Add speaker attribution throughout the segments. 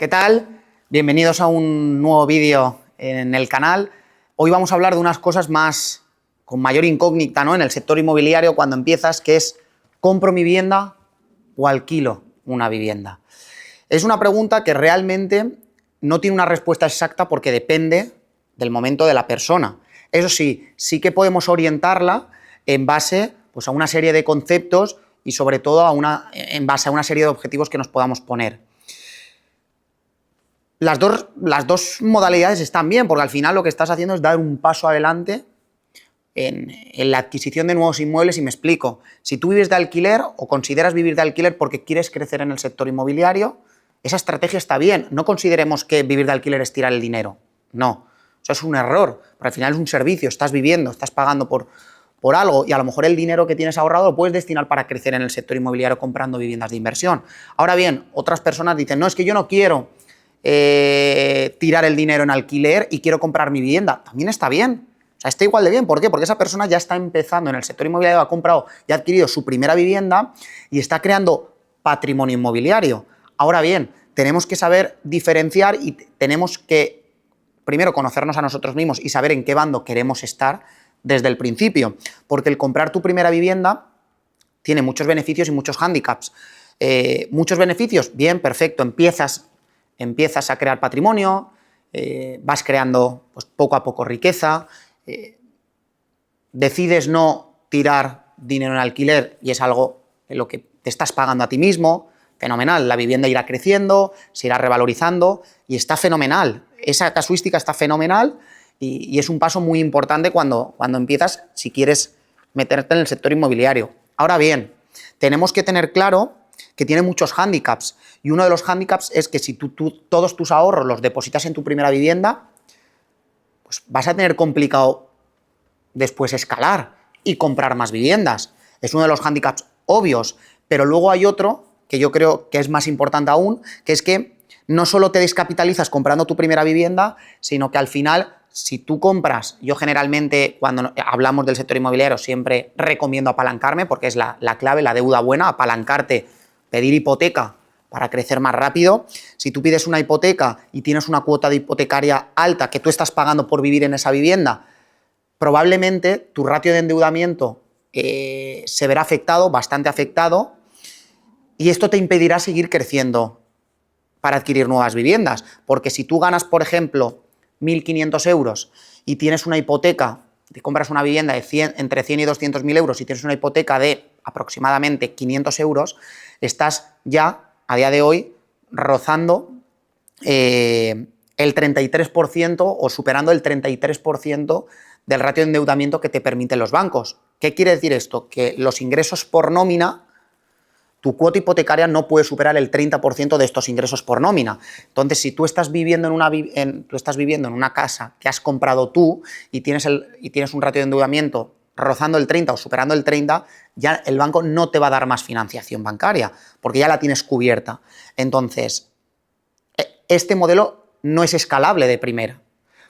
Speaker 1: ¿Qué tal? Bienvenidos a un nuevo vídeo en el canal. Hoy vamos a hablar de unas cosas con mayor incógnita, ¿no? En el sector inmobiliario cuando empiezas, que es ¿compro mi vivienda o alquilo una vivienda? Es una pregunta que realmente no tiene una respuesta exacta porque depende del momento de la persona. Eso sí que podemos orientarla en base pues, a una serie de conceptos y sobre todo en base a una serie de objetivos que nos podamos poner. Las dos modalidades están bien, porque al final lo que estás haciendo es dar un paso adelante en la adquisición de nuevos inmuebles, y me explico. Si tú vives de alquiler o consideras vivir de alquiler porque quieres crecer en el sector inmobiliario, esa estrategia está bien. No consideremos que vivir de alquiler es tirar el dinero. No, eso es un error, porque al final es un servicio, estás viviendo, estás pagando por algo, y a lo mejor el dinero que tienes ahorrado lo puedes destinar para crecer en el sector inmobiliario comprando viviendas de inversión. Ahora bien, otras personas dicen, no, es que yo no quiero tirar el dinero en alquiler y quiero comprar mi vivienda. También está bien, o sea, está igual de bien. ¿Por qué? Porque esa persona ya está empezando en el sector inmobiliario, ha comprado y ha adquirido su primera vivienda y está creando patrimonio inmobiliario. Ahora bien, tenemos que saber diferenciar y tenemos que primero conocernos a nosotros mismos y saber en qué bando queremos estar desde el principio, porque el comprar tu primera vivienda tiene muchos beneficios y muchos hándicaps. Muchos beneficios, bien, perfecto, empiezas a crear patrimonio, vas creando pues, poco a poco riqueza, decides no tirar dinero en alquiler y es algo en lo que te estás pagando a ti mismo, fenomenal, la vivienda irá creciendo, se irá revalorizando y está fenomenal, esa casuística está fenomenal y es un paso muy importante cuando empiezas, si quieres meterte en el sector inmobiliario. Ahora bien, tenemos que tener claro que tiene muchos hándicaps, y uno de los hándicaps es que si tú todos tus ahorros los depositas en tu primera vivienda, pues vas a tener complicado después escalar y comprar más viviendas. Es uno de los hándicaps obvios, pero luego hay otro que yo creo que es más importante aún, que es que no solo te descapitalizas comprando tu primera vivienda, sino que al final, si tú compras, yo generalmente cuando hablamos del sector inmobiliario siempre recomiendo apalancarme porque es la clave, la deuda buena, apalancarte, pedir hipoteca para crecer más rápido. Si tú pides una hipoteca y tienes una cuota de hipotecaria alta que tú estás pagando por vivir en esa vivienda, probablemente tu ratio de endeudamiento se verá afectado, bastante afectado, y esto te impedirá seguir creciendo para adquirir nuevas viviendas. Porque si tú ganas, por ejemplo, 1.500 euros y tienes una hipoteca, te compras una vivienda de entre 100 y 200.000 euros y tienes una hipoteca de aproximadamente 500 euros, estás ya, a día de hoy, rozando el 33% o superando el 33% del ratio de endeudamiento que te permiten los bancos. ¿Qué quiere decir esto? Que los ingresos por nómina, tu cuota hipotecaria no puede superar el 30% de estos ingresos por nómina. Entonces, si tú estás viviendo en una casa que has comprado tú y tienes un ratio de endeudamiento rozando el 30 o superando el 30, ya el banco no te va a dar más financiación bancaria, porque ya la tienes cubierta. Entonces, este modelo no es escalable de primera.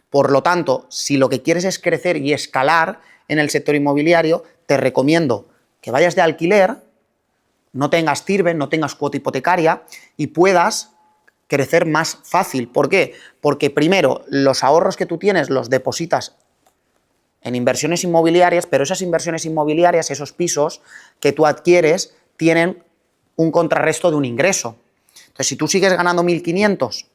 Speaker 1: Por lo tanto, si lo que quieres es crecer y escalar en el sector inmobiliario, te recomiendo que vayas de alquiler, no tengas TIRBE, no tengas cuota hipotecaria y puedas crecer más fácil. ¿Por qué? Porque primero, los ahorros que tú tienes los depositas en inversiones inmobiliarias, pero esas inversiones inmobiliarias, esos pisos que tú adquieres, tienen un contrarresto de un ingreso. Entonces, si tú sigues ganando 1.500,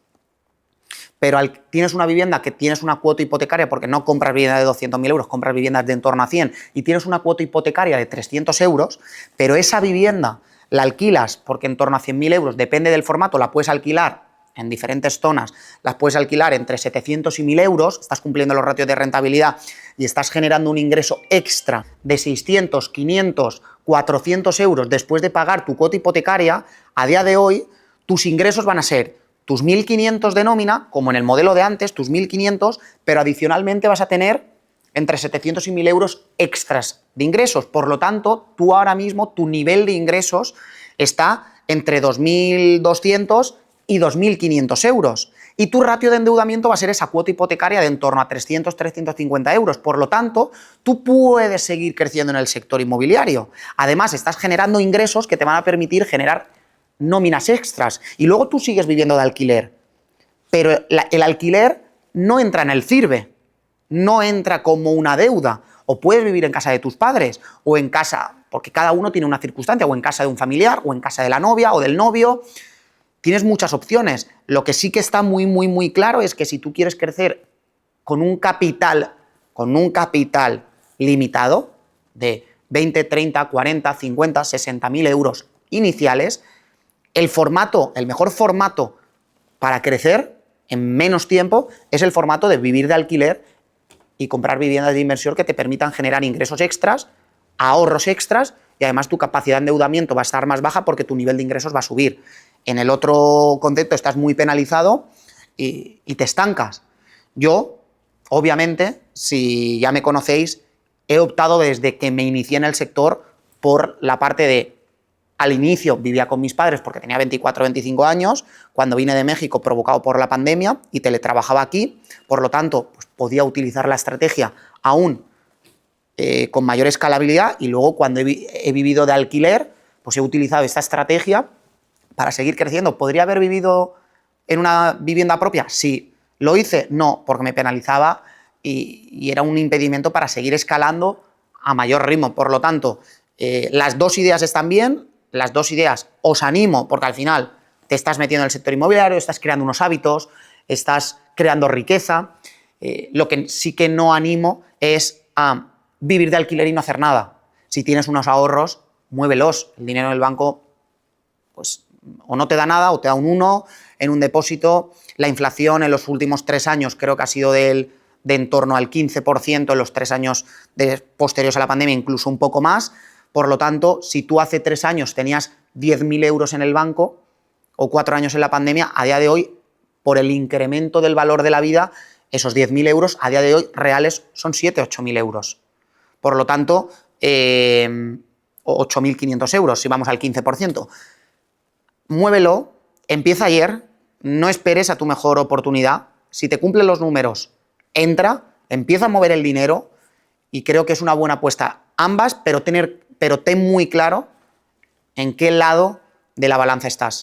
Speaker 1: pero tienes una vivienda que tienes una cuota hipotecaria, porque no compras vivienda de 200.000 euros, compras viviendas de en torno a 100, y tienes una cuota hipotecaria de 300 euros, pero esa vivienda la alquilas porque en torno a 100.000 euros, depende del formato, la puedes alquilar en diferentes zonas, las puedes alquilar entre 700 y 1.000 euros, estás cumpliendo los ratios de rentabilidad y estás generando un ingreso extra de 600, 500, 400 euros después de pagar tu cuota hipotecaria. A día de hoy, tus ingresos van a ser tus 1.500 de nómina, como en el modelo de antes, tus 1.500, pero adicionalmente vas a tener entre 700 y 1.000 euros extras de ingresos. Por lo tanto, tú ahora mismo, tu nivel de ingresos está entre 2.200 y 2.500 euros. Y tu ratio de endeudamiento va a ser esa cuota hipotecaria de en torno a 300, 350 euros. Por lo tanto, tú puedes seguir creciendo en el sector inmobiliario. Además, estás generando ingresos que te van a permitir generar nóminas extras. Y luego tú sigues viviendo de alquiler. Pero el alquiler no entra en el CIRBE, no entra como una deuda. O puedes vivir en casa de tus padres, o en casa, porque cada uno tiene una circunstancia, o en casa de un familiar, o en casa de la novia o del novio. Tienes muchas opciones. Lo que sí que está muy claro es que si tú quieres crecer con un capital limitado de 20, 30, 40, 50, 60.000 euros iniciales, el mejor formato para crecer en menos tiempo es el formato de vivir de alquiler y comprar viviendas de inversión que te permitan generar ingresos extras, ahorros extras, y además tu capacidad de endeudamiento va a estar más baja porque tu nivel de ingresos va a subir. En el otro concepto estás muy penalizado y te estancas. Yo, obviamente, si ya me conocéis, he optado desde que me inicié en el sector por la parte de, al inicio vivía con mis padres porque tenía 24 o 25 años, cuando vine de México provocado por la pandemia y teletrabajaba aquí, por lo tanto pues podía utilizar la estrategia aún con mayor escalabilidad, y luego cuando he vivido de alquiler, pues he utilizado esta estrategia para seguir creciendo. ¿Podría haber vivido en una vivienda propia? Sí. ¿Lo hice? No, porque me penalizaba y era un impedimento para seguir escalando a mayor ritmo. Por lo tanto, las dos ideas están bien, las dos ideas os animo, porque al final te estás metiendo en el sector inmobiliario, estás creando unos hábitos, estás creando riqueza. Lo que sí que no animo es a vivir de alquiler y no hacer nada. Si tienes unos ahorros, muévelos. El dinero en el banco, pues, o no te da nada o te da un 1 en un depósito. La inflación en los últimos 3 años creo que ha sido de en torno al 15% en los 3 años posteriores a la pandemia, incluso un poco más. Por lo tanto, si tú hace 3 años tenías 10.000 euros en el banco o 4 años en la pandemia, a día de hoy, por el incremento del valor de la vida, esos 10.000 euros a día de hoy reales son 7.000 o 8.000 euros. Por lo tanto, 8.500 euros si vamos al 15%. Muévelo, empieza ayer, no esperes a tu mejor oportunidad. Si te cumplen los números, entra, empieza a mover el dinero, y creo que es una buena apuesta ambas, pero ten muy claro en qué lado de la balanza estás.